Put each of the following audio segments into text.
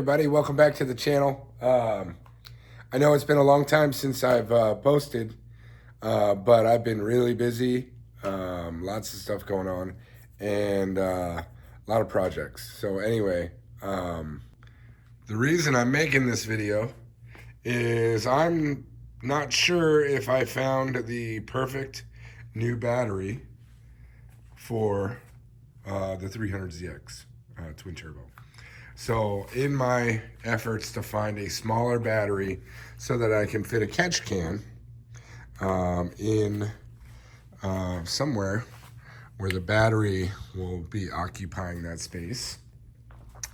everybody, welcome back to the channel. I know it's been a long time since I've posted, but I've been really busy, lots of stuff going on, and a lot of projects. So anyway, the reason I'm making this video is I'm not sure if I found the perfect new battery for the 300ZX twin turbo. So in my efforts to find a smaller battery so that I can fit a catch can in somewhere where the battery will be occupying that space,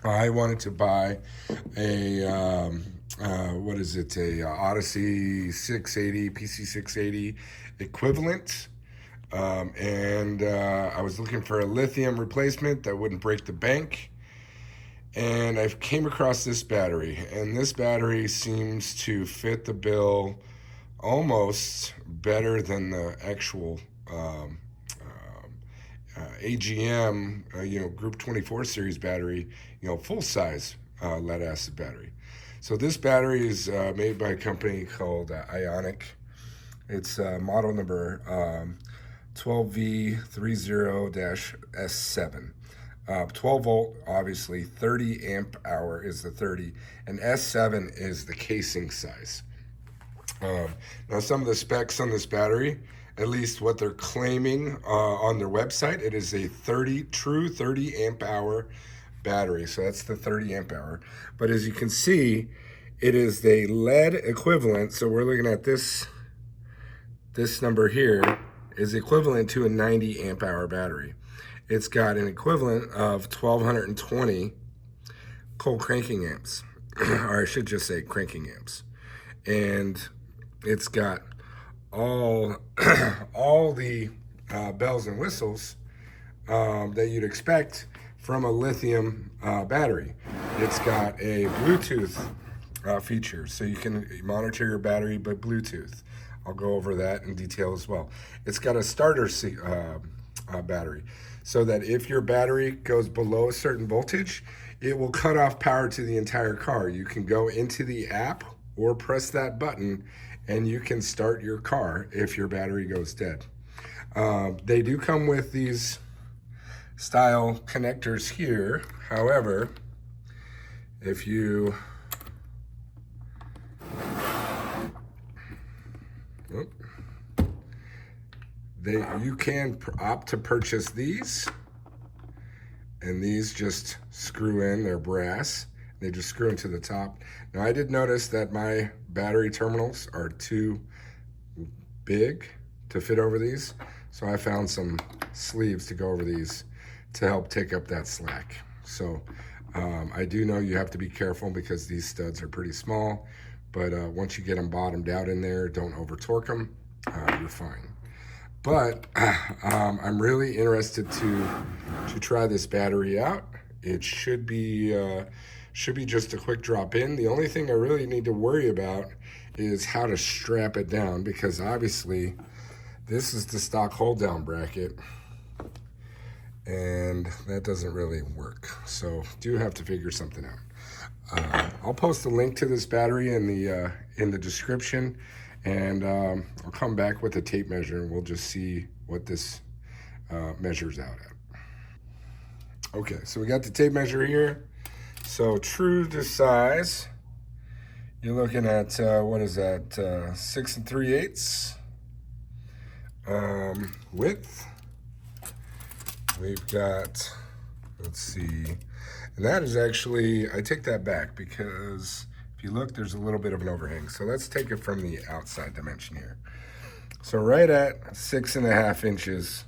I wanted to buy a a Odyssey 680 PC 680 equivalent, and I was looking for a lithium replacement that wouldn't break the bank. And I came across this battery, and this battery seems to fit the bill almost better than the actual AGM, Group 24 series battery, full size lead acid battery. So this battery is made by a company called Ionic. It's model number 12V30-S7. 12 volt, obviously, 30 amp hour is the 30, and S7 is the casing size. Now, some of the specs on this battery, at least what they're claiming on their website, it is a true 30 amp hour battery. So that's the 30 amp hour. But as you can see, it is the lead equivalent. So we're looking at this number here is equivalent to a 90 amp hour battery. It's got an equivalent of 1220 cold cranking amps, or I should just say cranking amps. And it's got all the bells and whistles that you'd expect from a lithium battery. It's got a Bluetooth feature, so you can monitor your battery by Bluetooth. I'll go over that in detail as well. It's got a starter battery, so that if your battery goes below a certain voltage, it will cut off power to the entire car. You can go into the app or press that button and you can start your car if your battery goes dead. They do come with these style connectors here. However, if you you can opt to purchase these, and these just screw in. They're brass. They just screw into the top. Now, I did notice that my battery terminals are too big to fit over these, so I found some sleeves to go over these to help take up that slack. So I do know you have to be careful because these studs are pretty small, but once you get them bottomed out in there, don't over torque them, you're fine. But I'm really interested to try this battery out. It should be just a quick drop in. The only thing I really need to worry about is how to strap it down, because obviously this is the stock hold down bracket, and that doesn't really work. So do have to figure something out. I'll post a link to this battery in the description. And I'll come back with a tape measure and we'll just see what this measures out at. Okay, so we got the tape measure here. So true to size, you're looking at, what is that, 6 3/8. Width, we've got, let's see, and that is actually, I take that back because if you look, there's a little bit of an overhang. So let's take it from the outside dimension here. So right at 6.5 inches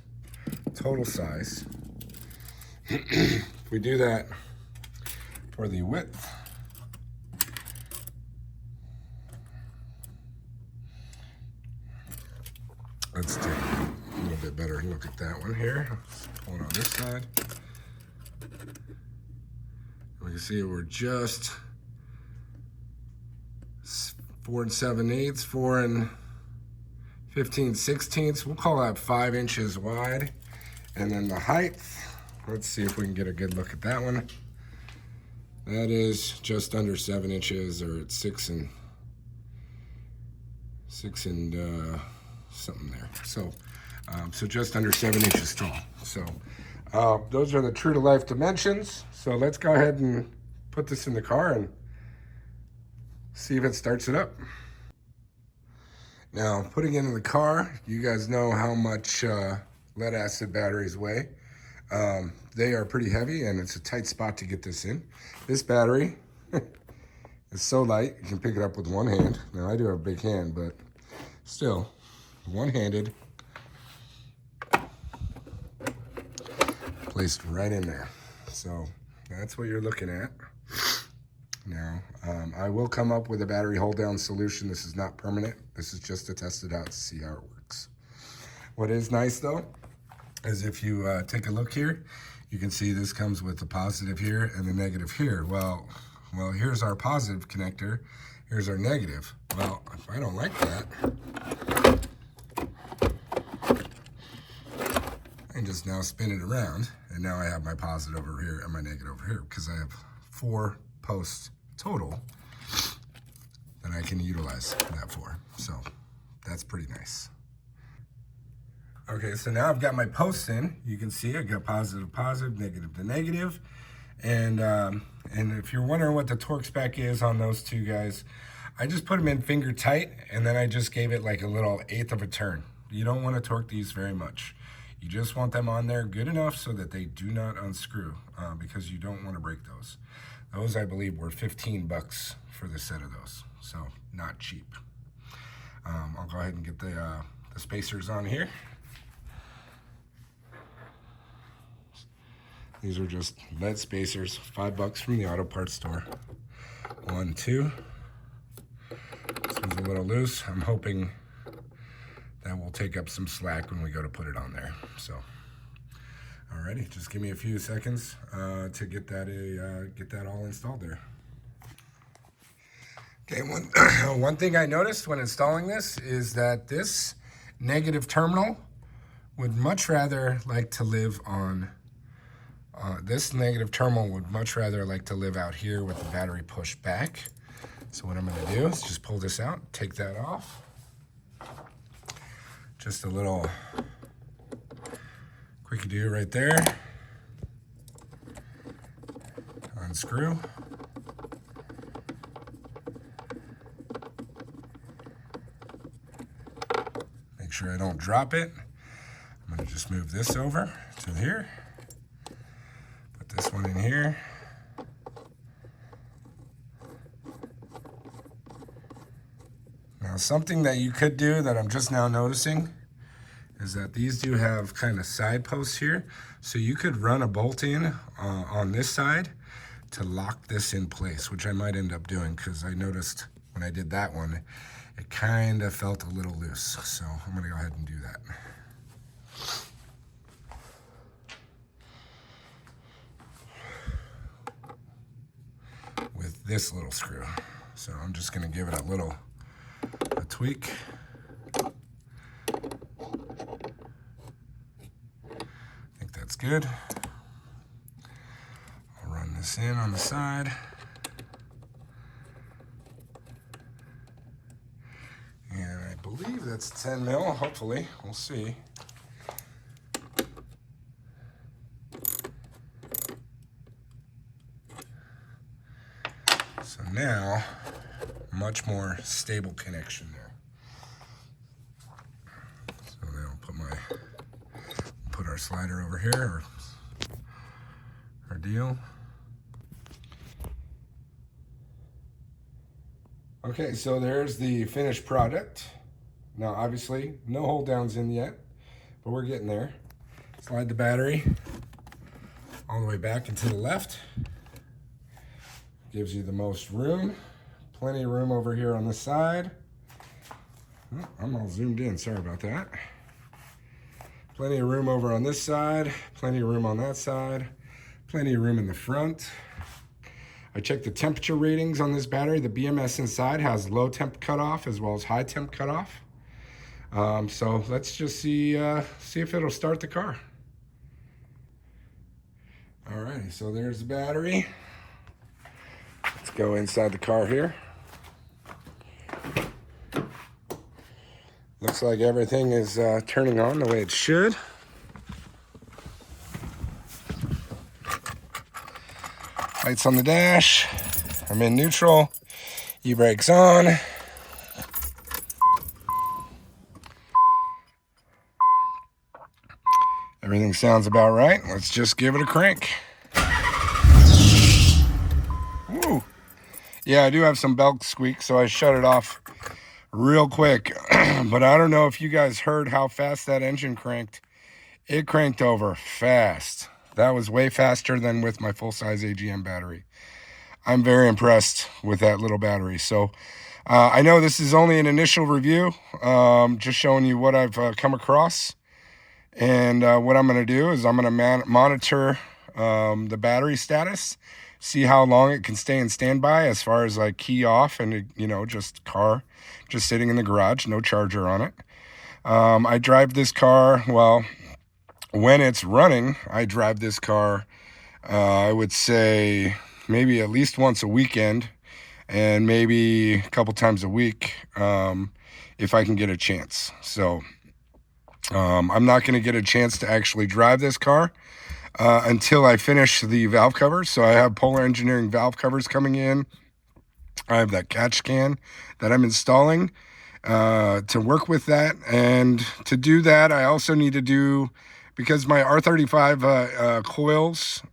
total size. If we do that for the width, let's take a little bit better look at that one here. Let's pull it on this side. We can see we're just 4 7/8, 4 15/16. We'll call that 5 inches wide. And then the height, let's see if we can get a good look at that one. That is just under 7 inches, or it's 6 and something there. So, so just under 7 inches tall. So those are the true to life dimensions. So let's go ahead and put this in the car and see if it starts it up. Now, putting it in the car, you guys know how much lead acid batteries weigh. They are pretty heavy, and it's a tight spot to get this in. This battery is so light, you can pick it up with one hand. Now, I do have a big hand, but still, one-handed, placed right in there. So that's what you're looking at. Now, I will come up with a battery hold-down solution. This is not permanent. This is just to test it out to see how it works. What is nice, though, is if you take a look here, you can see this comes with the positive here and the negative here. Well, here's our positive connector. Here's our negative. Well, if I don't like that, I can just now spin it around, and now I have my positive over here and my negative over here, because I have 4 posts total that I can utilize that for. So that's pretty nice. Okay, so now I've got my posts in. You can see I got positive to positive, negative to negative. And if you're wondering what the torque spec is on those two guys, I just put them in finger tight, and then I just gave it like a little 1/8 of a turn. You don't want to torque these very much. You just want them on there good enough so that they do not unscrew, because you don't want to break those. Those, I believe, were 15 bucks for the set of those, so not cheap. I'll go ahead and get the spacers on here. These are just lead spacers, 5 bucks from the auto parts store. 1, 2. This one's a little loose. I'm hoping that will take up some slack when we go to put it on there. So, alrighty, just give me a few seconds to get that all installed there. Okay, one thing I noticed when installing this is that this negative terminal would much rather like to live on. This negative terminal would much rather like to live out here with the battery pushed back. So what I'm going to do is just pull this out, take that off. Just a little quickie-do right there. Unscrew. Make sure I don't drop it. I'm going to just move this over to here. Put this one in here. Now, something that you could do that I'm just now noticing is that these do have kind of side posts here. So you could run a bolt in on this side to lock this in place, which I might end up doing, because I noticed when I did that one, it kind of felt a little loose. So I'm going to go ahead and do that. With this little screw. So I'm just going to give it a tweak. I think that's good. I'll run this in on the side. And I believe that's 10 mil, hopefully. We'll see. So now, much more stable connection there. So then I'll put our slider over here, our deal. Okay, so there's the finished product. Now, obviously, no hold downs in yet, but we're getting there. Slide the battery all the way back and to the left. Gives you the most room. Plenty of room over here on this side. Oh, I'm all zoomed in, sorry about that. Plenty of room over on this side. Plenty of room on that side. Plenty of room in the front. I checked the temperature ratings on this battery. The BMS inside has low temp cutoff as well as high temp cutoff. So let's just see if it'll start the car. Alrighty, so there's the battery. go inside the car here. Looks like everything is turning on the way it should. Lights on the dash. I'm in neutral. E-brake's on. Everything sounds about right. Let's just give it a crank. Woo. Yeah, I do have some belt squeak, so I shut it off real quick. But I don't know if you guys heard how fast that engine cranked. It cranked over fast. That was way faster than with my full-size AGM battery. I'm very impressed with that little battery. So I know this is only an initial review, just showing you what I've come across. And what I'm going to do is I'm going to monitor the battery status, see how long it can stay in standby as far as like key off and, you know, just sitting in the garage, no charger on it. I drive this car, well, when it's running, I drive this car, I would say maybe at least once a weekend and maybe a couple times a week if I can get a chance. So I'm not going to get a chance to actually drive this car until I finish the valve covers. So I have Polar Engineering valve covers coming in. I have that catch can that I'm installing to work with that. And to do that, I also need to do, because my R35 coils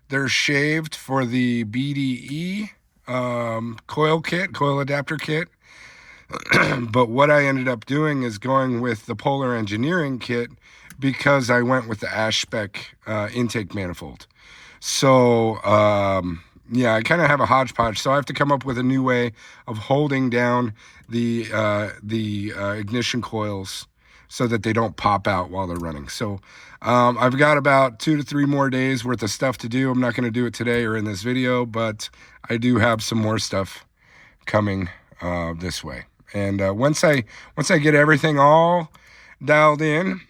they're shaved for the BDE coil adapter kit. But what I ended up doing is going with the Polar Engineering kit because I went with the Ash-Spec intake manifold. So, yeah, I kind of have a hodgepodge. So I have to come up with a new way of holding down the ignition coils so that they don't pop out while they're running. So I've got about 2 to 3 more days worth of stuff to do. I'm not going to do it today or in this video, but I do have some more stuff coming this way. And once I get everything all dialed in,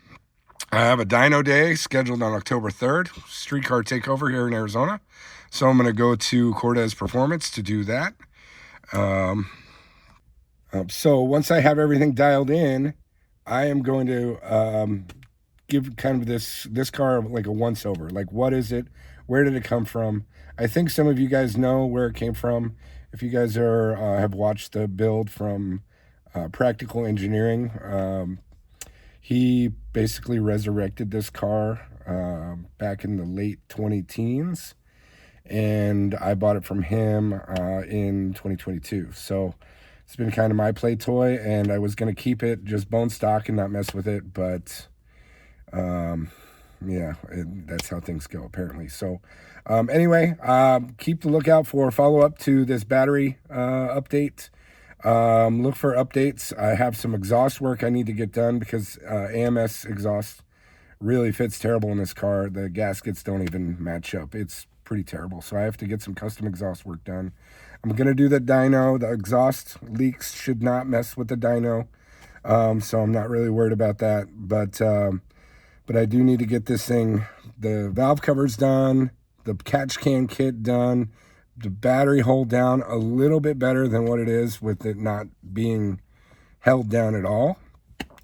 I have a dyno day scheduled on October 3rd, streetcar takeover here in Arizona. So I'm going to go to Cortez Performance to do that. So once I have everything dialed in, I am going to give kind of this car like a once over. Like, what is it? Where did it come from? I think some of you guys know where it came from. If you guys have watched the build from Practical Engineering, he basically resurrected this car back in the late 2010s, and I bought it from him in 2022. So it's been kind of my play toy, and I was going to keep it just bone stock and not mess with it, but yeah, that's how things go apparently. So anyway, keep the lookout for follow-up to this battery update. Look for updates. I have some exhaust work I need to get done because AMS exhaust really fits terrible in this car. The gaskets don't even match up. It's pretty terrible. So I have to get some custom exhaust work done. I'm going to do the dyno. The exhaust leaks should not mess with the dyno. So I'm not really worried about that. But I do need to get this thing, the valve covers done, the catch can kit done, the battery hold down a little bit better than what it is with it not being held down at all.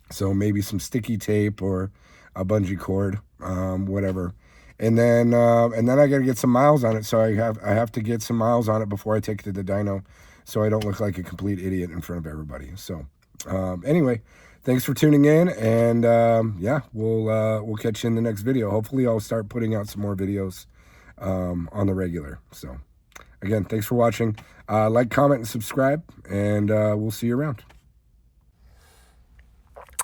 So maybe some sticky tape or a bungee cord, whatever. And then I got to get some miles on it. So I have to get some miles on it before I take it to the dyno, so I don't look like a complete idiot in front of everybody. So anyway, thanks for tuning in, and yeah, we'll catch you in the next video. Hopefully I'll start putting out some more videos on the regular. So again, thanks for watching. Like, comment, and subscribe, and we'll see you around.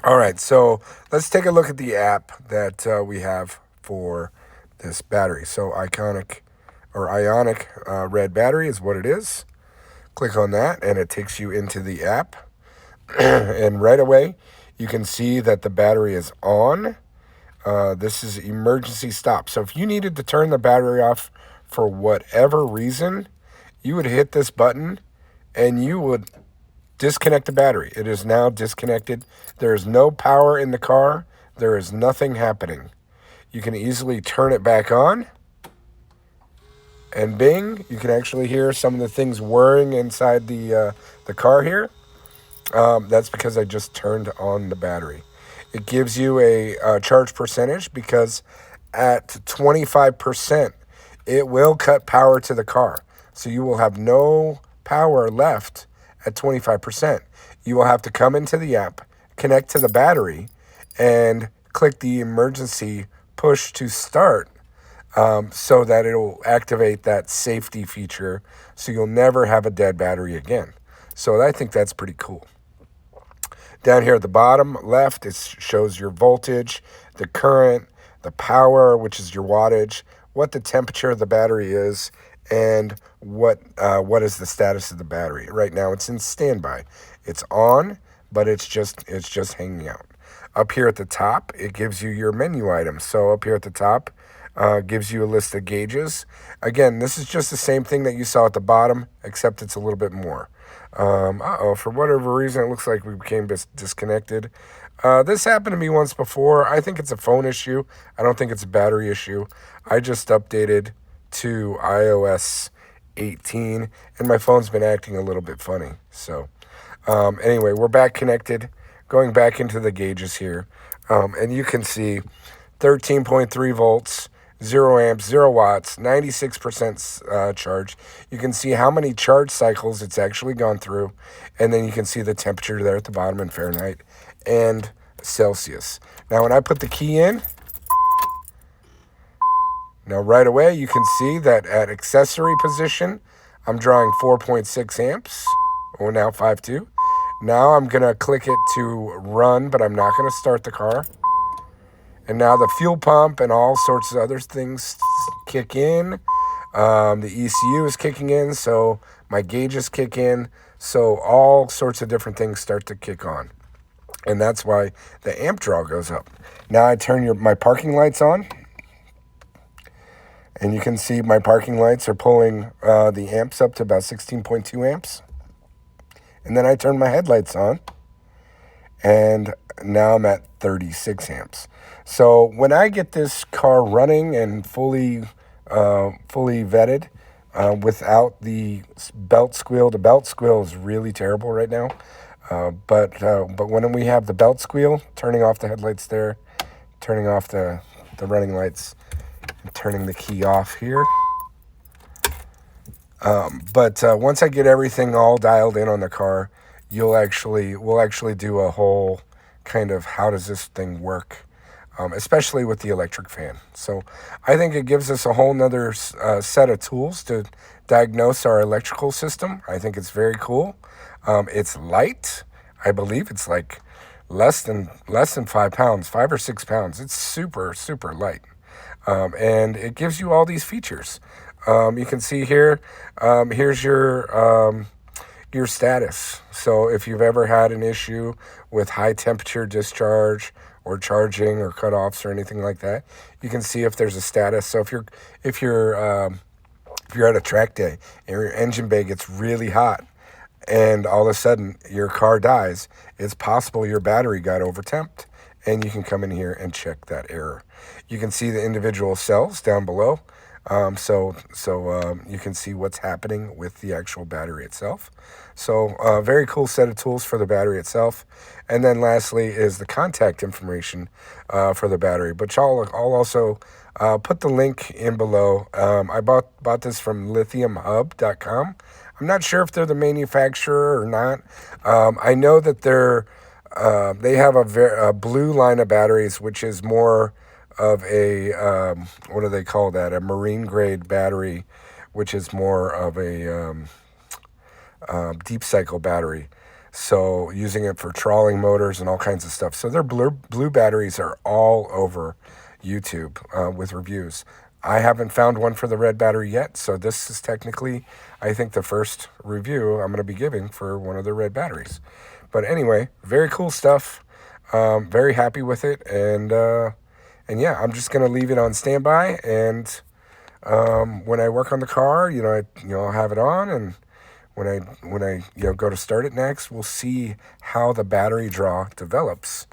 All right, so let's take a look at the app that we have for this battery. So Ionic red battery is what it is. Click on that, and it takes you into the app. And right away, you can see that the battery is on. This is emergency stop. So if you needed to turn the battery off for whatever reason, you would hit this button and you would disconnect the battery. It is now disconnected. There is no power in the car. There is nothing happening. You can easily turn it back on, and bing, you can actually hear some of the things whirring inside the car here. That's because I just turned on the battery. It gives you a charge percentage because at 25%, it will cut power to the car. So you will have no power left at 25%. You will have to come into the app, connect to the battery, and click the emergency push to start, so that it'll activate that safety feature so you'll never have a dead battery again. So I think that's pretty cool. Down here at the bottom left, it shows your voltage, the current, the power, which is your wattage, what the temperature of the battery is, and what is the status of the battery. Right now it's in standby. It's on, but it's just hanging out. Up here at the top, it gives you your menu items. So up here at the top, gives you a list of gauges. Again, this is just the same thing that you saw at the bottom, except it's a little bit more. For whatever reason, it looks like we became disconnected. This happened to me once before. I think it's a phone issue. I don't think it's a battery issue. I just updated to iOS 18, and my phone's been acting a little bit funny. So anyway, we're back connected. Going back into the gauges here. And you can see 13.3 volts, 0 amps, 0 watts, 96% charge. You can see how many charge cycles it's actually gone through. And then you can see the temperature there at the bottom in Fahrenheit and Celsius. Now, when I put the key in, now right away you can see that at accessory position, I'm drawing 4.6 amps, or now 5.2. Now I'm going to click it to run, but I'm not going to start the car. And now the fuel pump and all sorts of other things kick in. The ECU is kicking in, so my gauges kick in. So all sorts of different things start to kick on. And that's why the amp draw goes up. Now I turn my parking lights on. And you can see my parking lights are pulling the amps up to about 16.2 amps. And then I turn my headlights on. And now I'm at 36 amps. So when I get this car running and fully vetted, without the belt squeal, the belt squeal is really terrible right now. But when we have the belt squeal, turning off the headlights there, turning off the running lights, and turning the key off here. But once I get everything all dialed in on the car, we'll actually do a whole kind of how does this thing work, especially with the electric fan. So I think it gives us a whole nother set of tools to diagnose our electrical system. I think it's very cool. It's light. I believe it's like less than 5 pounds, 5 or 6 pounds. It's super, super light. And it gives you all these features. You can see here, here's your status. So if you've ever had an issue with high temperature discharge or charging or cutoffs or anything like that, you can see if there's a status. So if you're at a track day and your engine bay gets really hot and all of a sudden your car dies, it's possible your battery got overtemped, and you can come in here and check that error. You can see the individual cells down below. So you can see what's happening with the actual battery itself. So very cool set of tools for the battery itself. And then lastly is the contact information for the battery. But I'll also put the link in below. I bought this from lithiumhub.com. I'm not sure if they're the manufacturer or not. I know that they have a blue line of batteries, which is more of a, what do they call that? A marine grade battery, which is more of a deep cycle battery. So using it for trawling motors and all kinds of stuff. So their blue batteries are all over YouTube with reviews. I haven't found one for the red battery yet. So this is technically, I think, the first review I'm going to be giving for one of the red batteries. But anyway, very cool stuff. Very happy with it. And yeah, I'm just going to leave it on standby. And when I work on the car, I'll have it on. And when I go to start it next, we'll see how the battery draw develops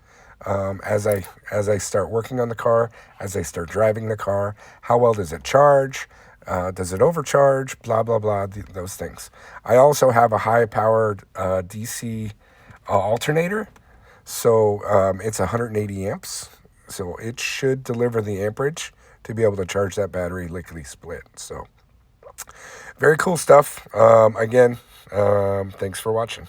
as I start working on the car, as I start driving the car. How well does it charge? Does it overcharge? Blah, blah, blah, those things. I also have a high-powered DC alternator. So it's 180 amps. So it should deliver the amperage to be able to charge that battery lickety split. So very cool stuff. Again, thanks for watching.